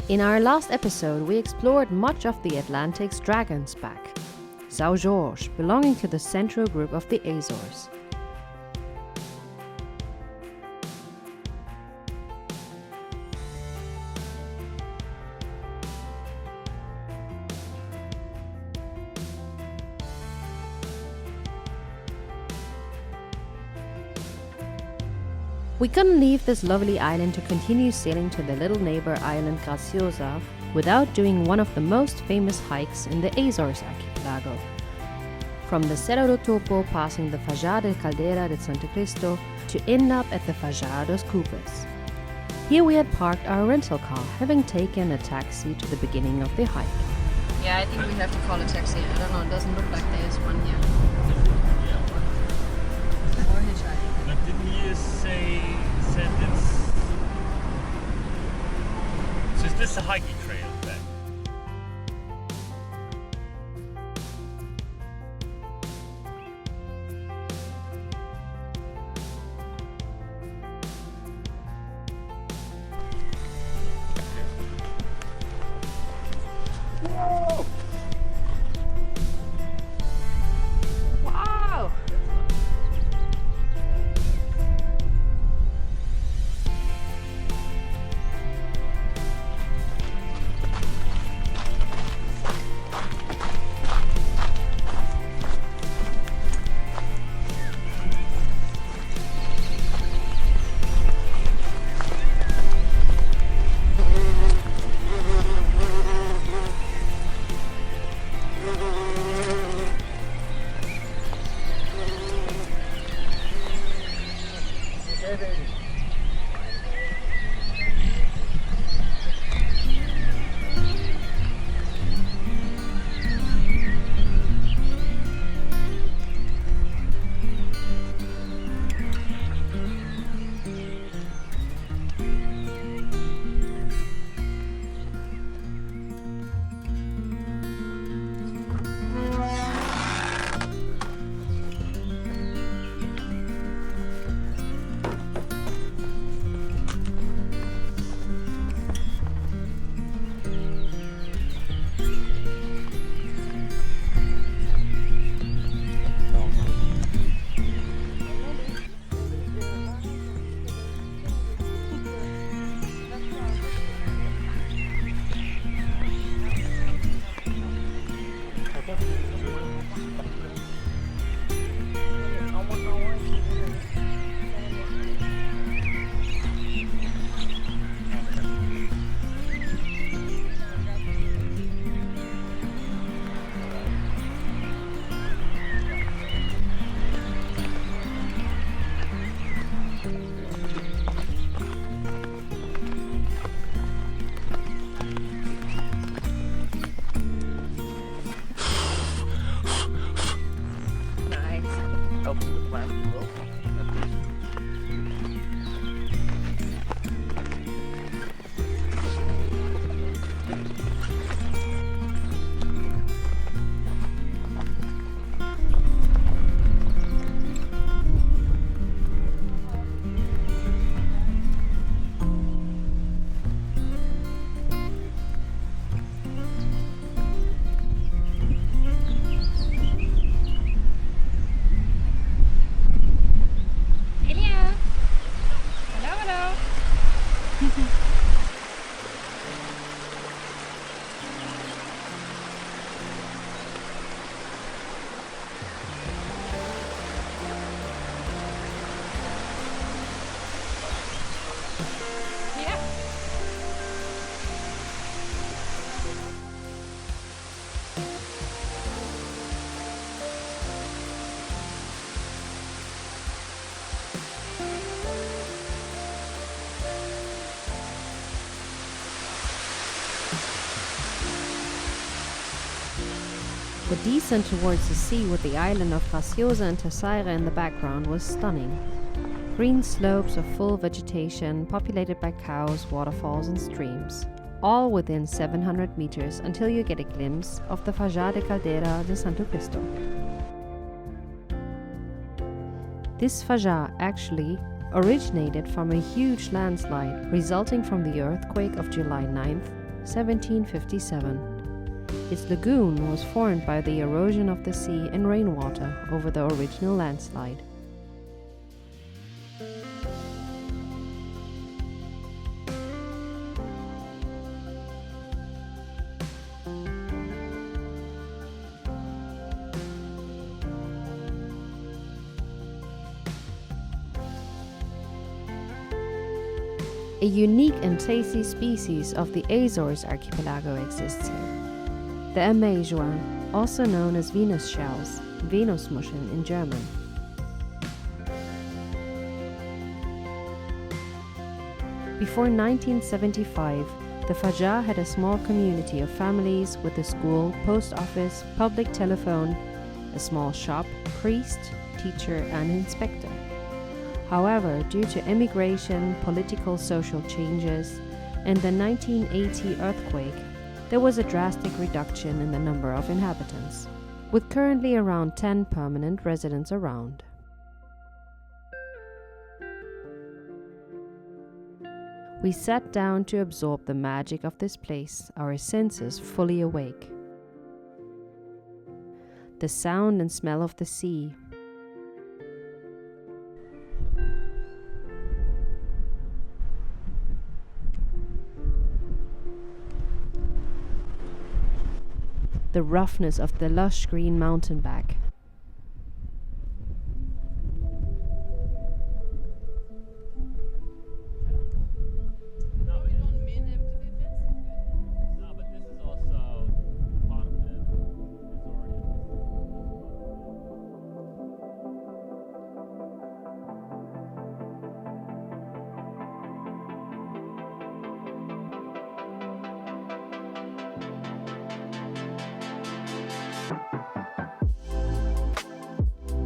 In our last episode, we explored much of the Atlantic's dragon's back, São Jorge, belonging to the central group of the Azores. We couldn't leave this lovely island to continue sailing to the little neighbor island Graciosa without doing one of the most famous hikes in the Azores archipelago. From the Serra do Topo, passing the Faja de Caldeira de Santo Cristo, to end up at the Faja dos Cubres. Here we had parked our rental car, having taken a taxi to the beginning of the hike. Yeah, I think we have to call a taxi. I don't know, it doesn't look like there is one here. Or hitchhiking. But didn't you said it's... So is this a hiking trail then? Whoa! Wow! The descent towards the sea with the island of Graciosa and Serra in the background was stunning. Green slopes of full vegetation populated by cows, waterfalls and streams, all within 700 meters until you get a glimpse of the Faja de Caldeira de Santo Cristo. This Faja actually originated from a huge landslide resulting from the earthquake of July 9th, 1757. Its lagoon was formed by the erosion of the sea and rainwater over the original landslide. A unique and tasty species of the Azores archipelago exists here. The immersion, also known as Venus shells, Venusmuscheln in German. Before 1975, the Faja had a small community of families with a school, post office, public telephone, a small shop, priest, teacher and inspector. However, due to emigration, political social changes, and the 1980 earthquake, there was a drastic reduction in the number of inhabitants, with currently around 10 permanent residents around. We sat down to absorb the magic of this place, our senses fully awake. The sound and smell of the sea, the roughness of the lush green mountain back. No, but this is also part of the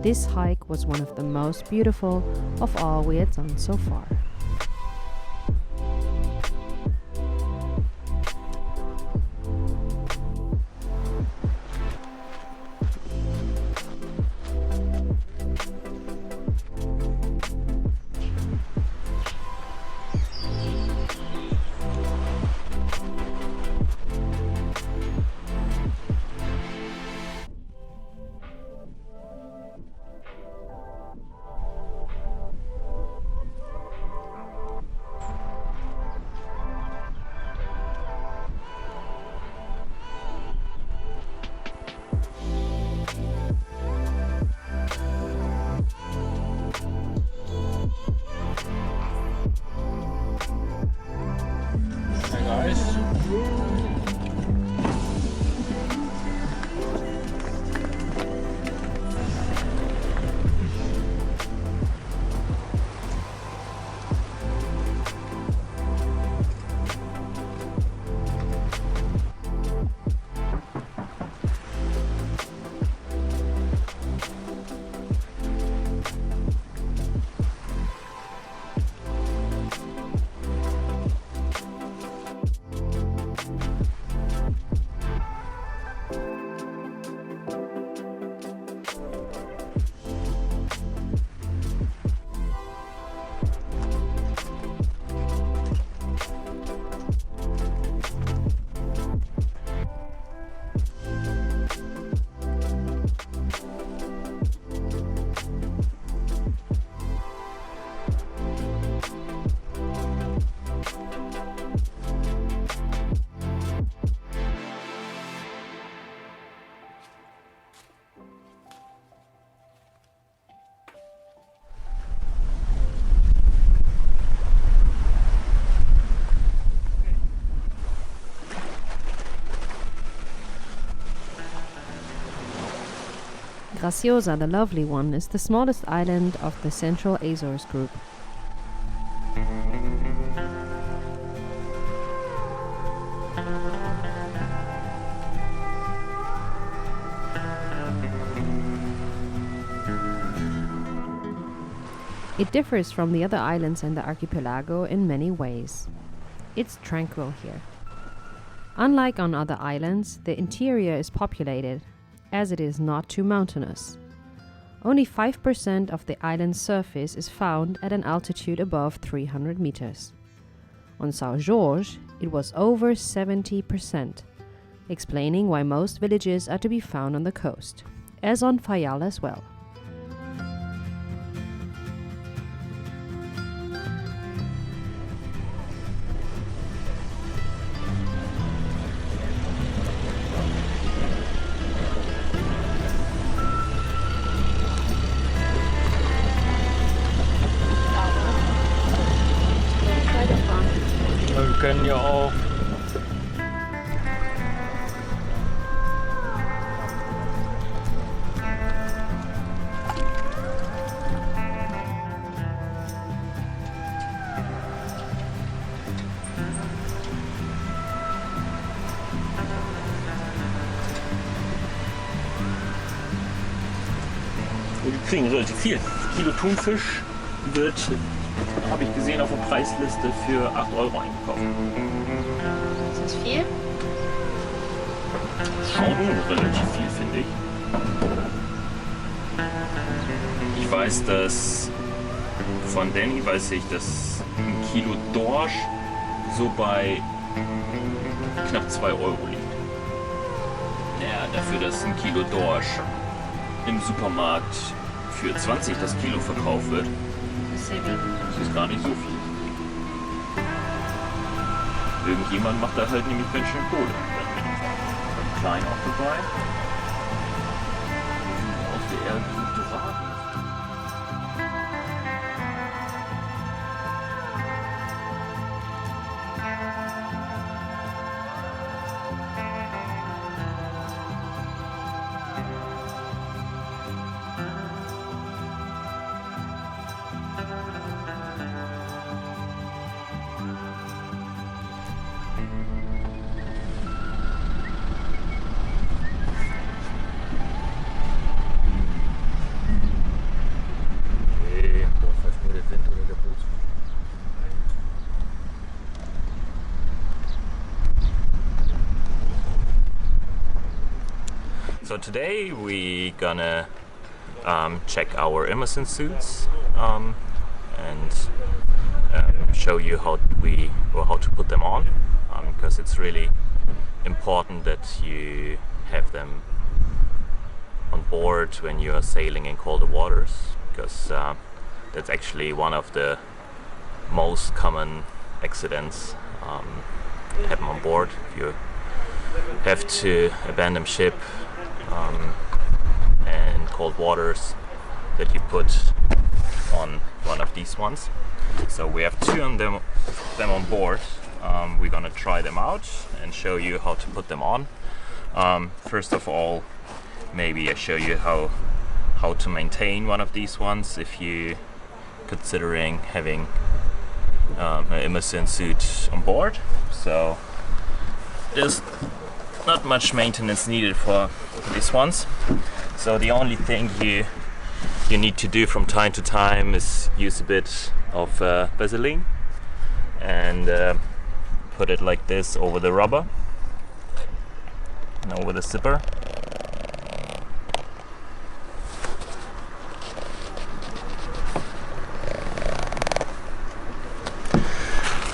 This hike was one of the most beautiful of all we had done so far. Graciosa, the lovely one, is the smallest island of the Central Azores group. It differs from the other islands in the archipelago in many ways. It's tranquil here. Unlike on other islands, the interior is populated, as it is not too mountainous. Only 5% of the island's surface is found at an altitude above 300 meters. On São Jorge, it was over 70%, explaining why most villages are to be found on the coast, as on Faja as well. Wir können ja auch Wir kriegen relativ viel. Kilo Thunfisch wird, habe ich gesehen, auf der Preisliste für 8 € eingekauft. Ist das viel? Schon relativ viel, finde ich. Ich weiß, dass von Danny weiß ich, dass ein Kilo Dorsch so bei knapp 2 € liegt. Ja, dafür, dass ein Kilo Dorsch im Supermarkt für 20 das Kilo verkauft wird, das ist gar nicht so viel. Irgendjemand macht da halt nämlich ganz schön Kohle. Dann klein auch dabei. Aus der Erde so Doraden. So today we gonna check our immersion suits and show you how to put them on, because it's really important that you have them on board when you are sailing in colder waters, because that's actually one of the most common accidents happen on board. If you have to abandon ship in cold waters, that you put on one of these ones. So we have two of them on board. We're gonna try them out and show you how to put them on. First of all, maybe I show you how to maintain one of these ones if you considering having an immersion suit on board. So there's not much maintenance needed for these ones. So the only thing you need to do from time to time is use a bit of Vaseline and put it like this over the rubber and over the zipper.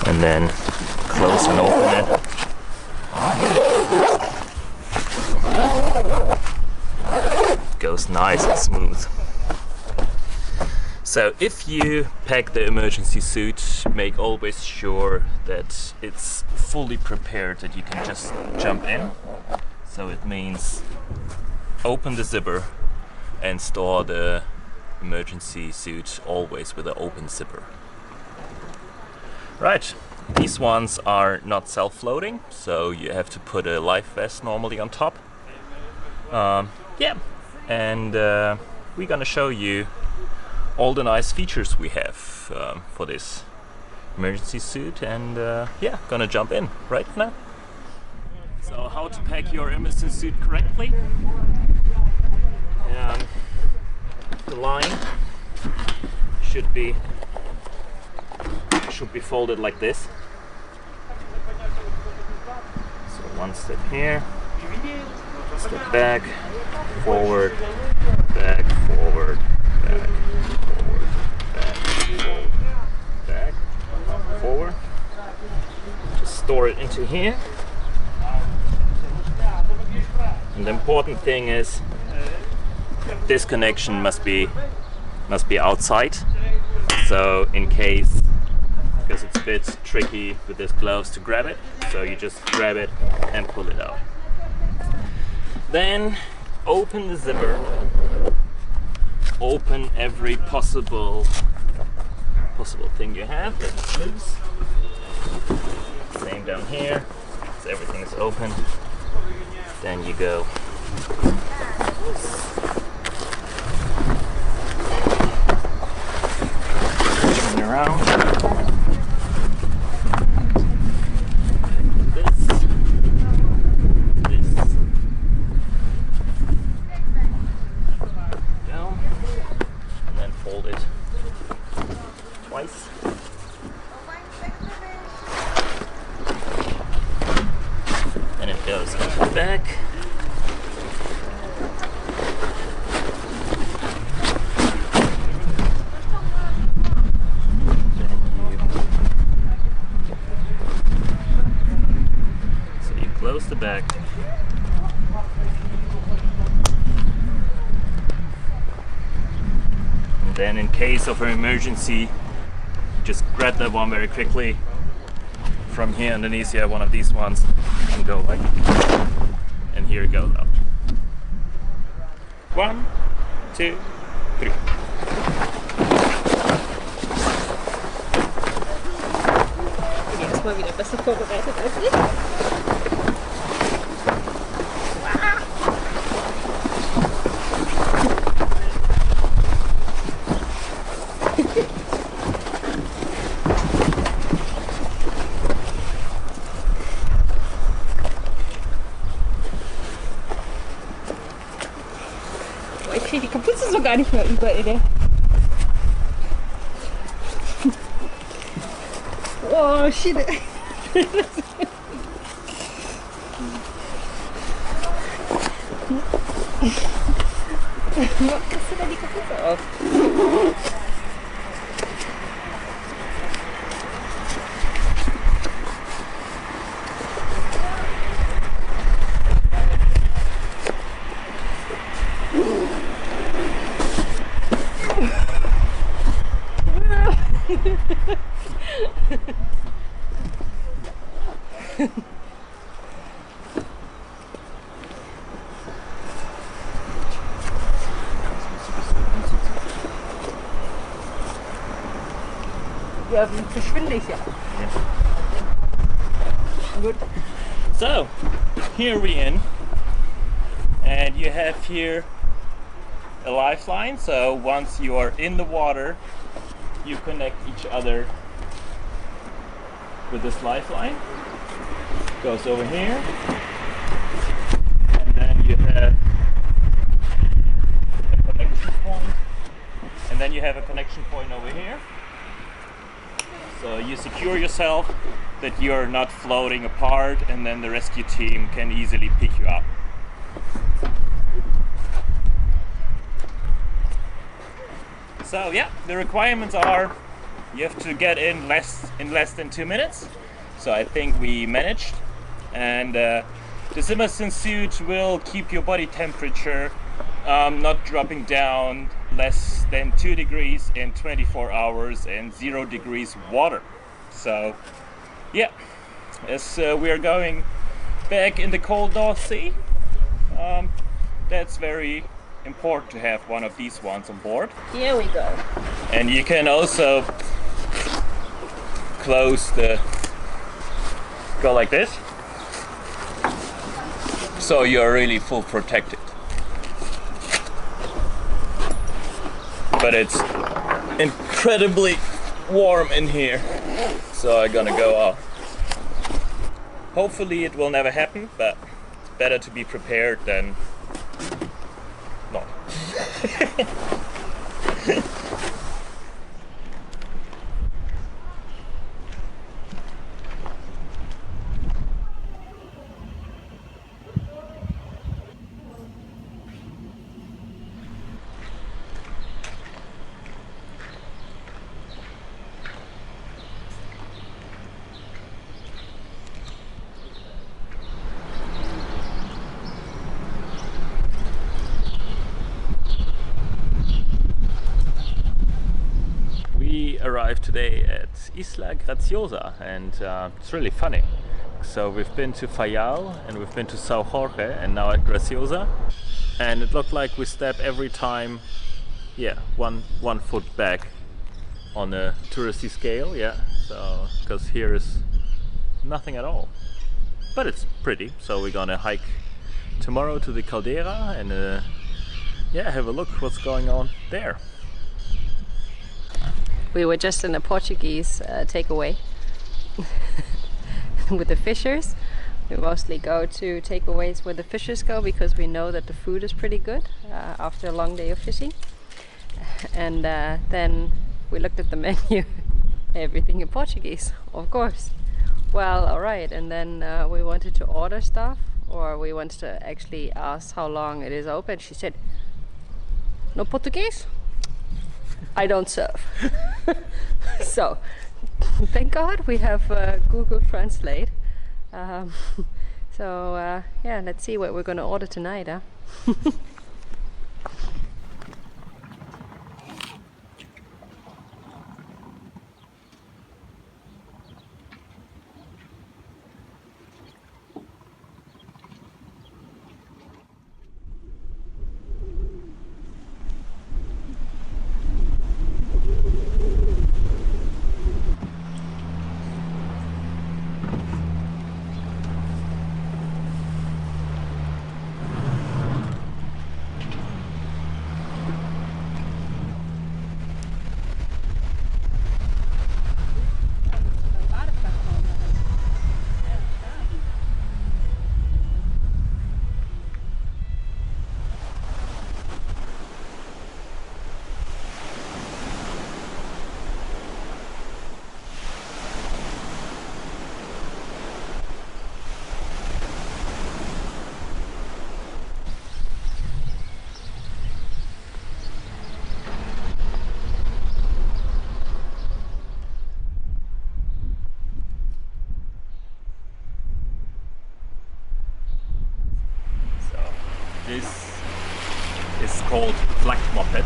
And then close and open it. Goes nice and smooth. So if you pack the emergency suit, make always sure that it's fully prepared, that you can just jump in. So it means open the zipper and store the emergency suit always with an open zipper. Right, these ones are not self-floating, so you have to put a life vest normally on top. And we're gonna show you all the nice features we have for this emergency suit, and gonna jump in right now. So how to pack your emergency suit correctly. The line should be folded like this. So one step here, step back, forward, back, forward, back, forward, back, forward, back, forward, Just store it into here. And the important thing is this connection must be outside. So in case, because it's a bit tricky with these gloves to grab it, so you just grab it and pull it out. Then open the zipper. Open every possible thing you have that's loose. Same down here, so everything is open. Then you go turn around. This, down, and then fold it twice. And it goes into the back. Close the back. And then in case of an emergency, just grab that one very quickly. From here underneath you have one of these ones and go like, and here it goes out. 1, 2, 3. Jetzt mal wieder besser vorbereitet als ich. Boah, ich kriege die Kapuze so gar nicht mehr über, ey. Oh, shit. Warum kriegst du da die Kapuze auf? Ja, wie verschwinde ich ja. Good. So, here we in, and you have here a lifeline. So once you are in the water, you connect each other with this lifeline. Goes over here, and then you have a connection point, and then you have a connection point over here. So you secure yourself that you're not floating apart, and then the rescue team can easily pick you up. So yeah, the requirements are you have to get in less than 2 minutes. So I think we managed, and the immersion suit will keep your body temperature not dropping down less than 2 degrees in 24 hours and 0 degrees water. So yeah, as we are going back in the cold North Sea, that's very important to have one of these ones on board. Here we go. And you can also close go like this, so you're really full protected. But it's incredibly warm in here, so I'm gonna go out. Hopefully it will never happen, but it's better to be prepared than not. arrived today at Isla Graciosa, and it's really funny. So we've been to Fajal and we've been to São Jorge and now at Graciosa, and it looked like we step every time, yeah, one foot back on a touristy scale, yeah. So because here is nothing at all, but it's pretty. So we're gonna hike tomorrow to the Caldera and yeah, have a look what's going on there. We were just in a Portuguese takeaway with the fishers. We mostly go to takeaways where the fishers go because we know that the food is pretty good after a long day of fishing. And then we looked at the menu, everything in Portuguese, of course. Well, alright, and then we wanted to order stuff, or we wanted to actually ask how long it is open. She said, "No Portuguese? I don't serve." So, thank God we have Google Translate. So, yeah, let's see what we're going to order tonight, huh? This is called black moped.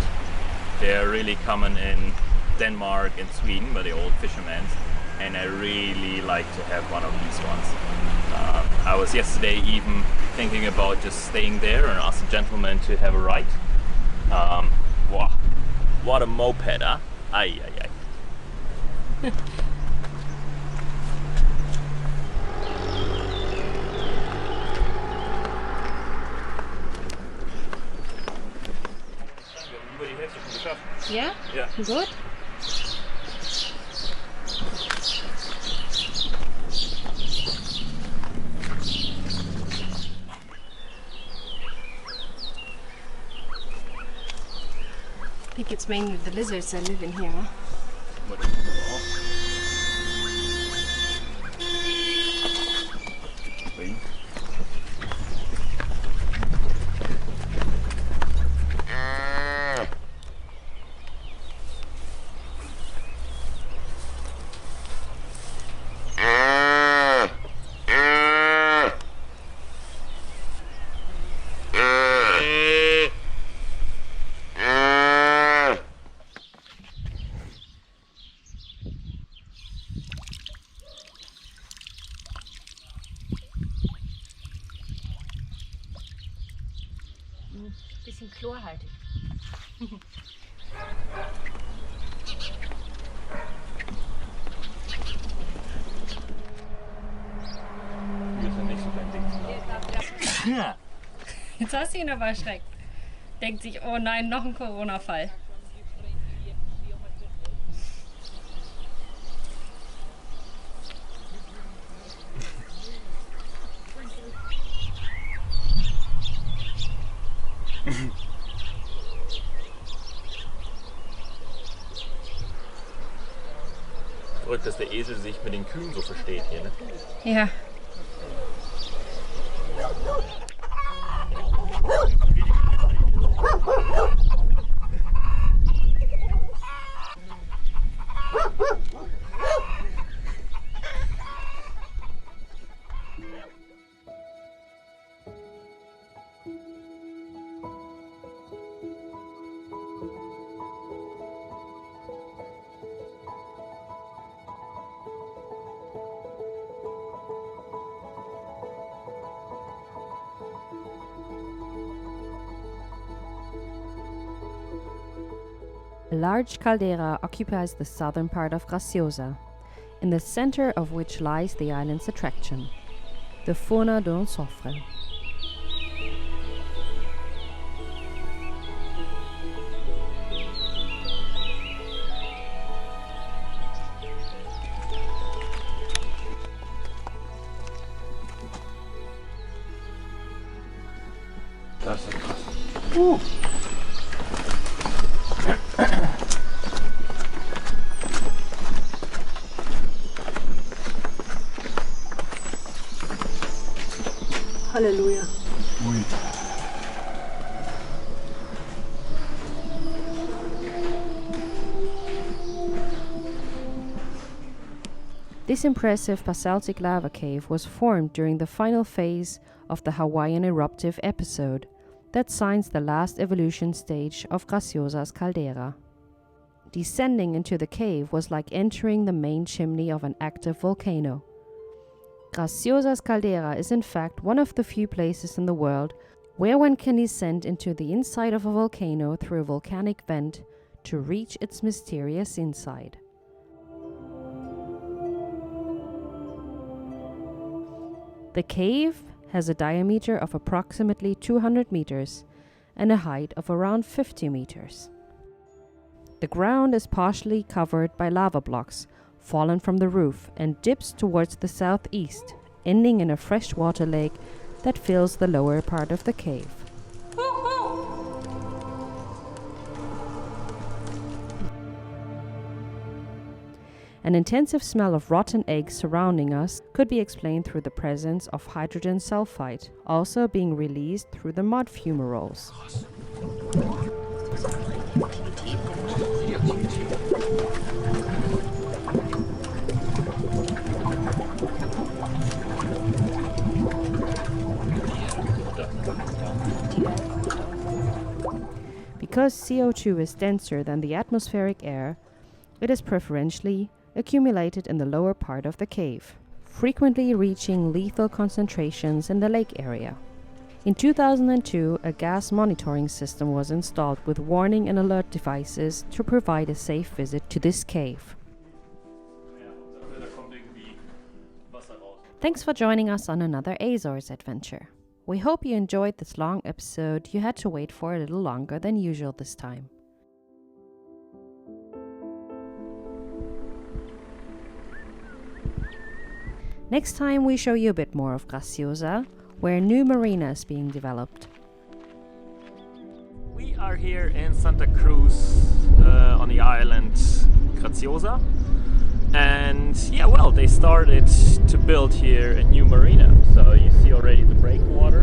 They're really common in Denmark and Sweden by the old fishermen, and I really like to have one of these ones. I was yesterday even thinking about just staying there and ask a gentleman to have a ride. Wow, what a moped, huh? Ay, ay, ay. Yeah? Yeah. Good? I think it's mainly the lizards that live in here, huh? Bisschen chlorhaltig. Wir sind nicht so dein Ding. Ja. Jetzt hast du ihn aber erschreckt. Denkt sich, oh nein, noch ein Corona-Fall. Verrückt, dass der Esel sich mit den Kühen so versteht hier, ne? Ja. A large caldera occupies the southern part of Graciosa, in the center of which lies the island's attraction, the Faja dos Cubres. Das ist krass. Halleluja. Ui. This impressive basaltic lava cave was formed during the final phase of the Hawaiian eruptive episode that signs the last evolution stage of Graciosa's caldera. Descending into the cave was like entering the main chimney of an active volcano. Graciosa's caldera is in fact one of the few places in the world where one can descend into the inside of a volcano through a volcanic vent to reach its mysterious inside. The cave has a diameter of approximately 200 meters and a height of around 50 meters. The ground is partially covered by lava blocks fallen from the roof and dips towards the southeast, ending in a freshwater lake that fills the lower part of the cave. An intensive smell of rotten eggs surrounding us could be explained through the presence of hydrogen sulfide, also being released through the mud fumaroles. Because CO2 is denser than the atmospheric air, it is preferentially accumulated in the lower part of the cave, frequently reaching lethal concentrations in the lake area. In 2002, a gas monitoring system was installed with warning and alert devices to provide a safe visit to this cave. Thanks for joining us on another Azores adventure. We hope you enjoyed this long episode you had to wait for a little longer than usual this time. Next time we show you a bit more of Graciosa, where a new marina is being developed. We are here in Santa Cruz on the island Graciosa, and yeah, well, they started to build here a new marina. So you see already the breakwater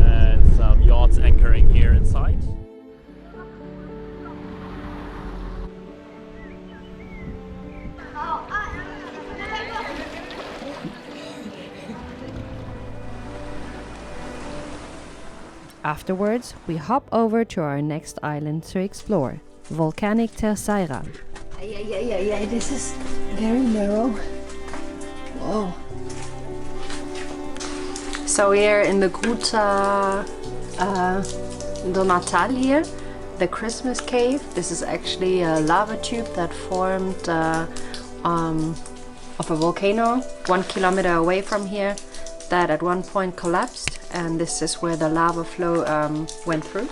and some yachts anchoring here inside. Afterwards, we hop over to our next island to explore, volcanic Serra. Yeah, this is very narrow. Whoa. So here in the Gruta do Natal here, the Christmas cave. This is actually a lava tube that formed of a volcano 1 kilometer away from here that at one point collapsed, and this is where the lava flow went through.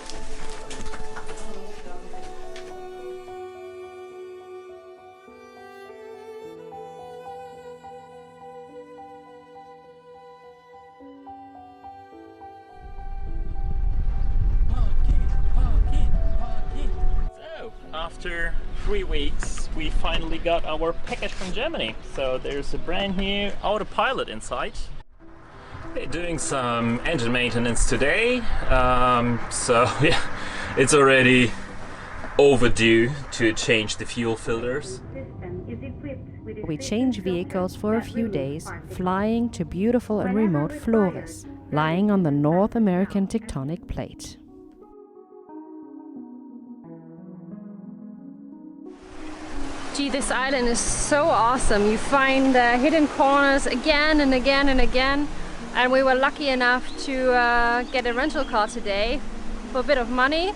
So, after 3 weeks, we finally got our package from Germany. So there's a brand new autopilot inside. We're doing some engine maintenance today, so yeah, it's already overdue to change the fuel filters. We change vehicles for a few days, flying to beautiful and remote Flores, lying on the North American tectonic plate. Gee, this island is so awesome. You find hidden corners again and again and again. And we were lucky enough to get a rental car today for a bit of money,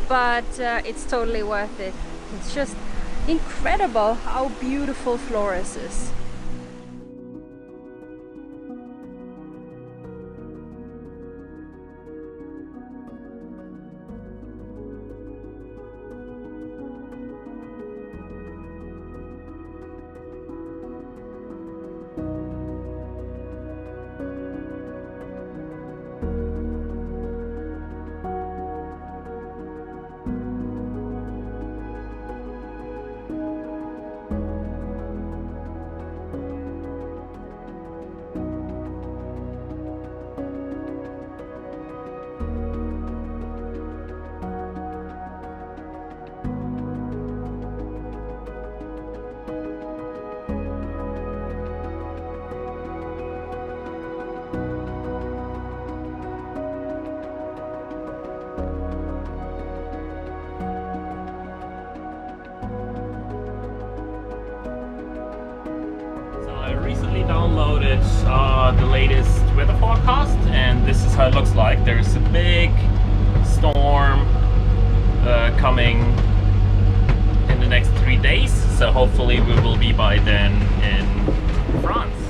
but it's totally worth it. It's just incredible how beautiful Flores is. Recently downloaded the latest weather forecast, and this is how it looks like. There's a big storm coming in the next 3 days, so hopefully we will be by then in France.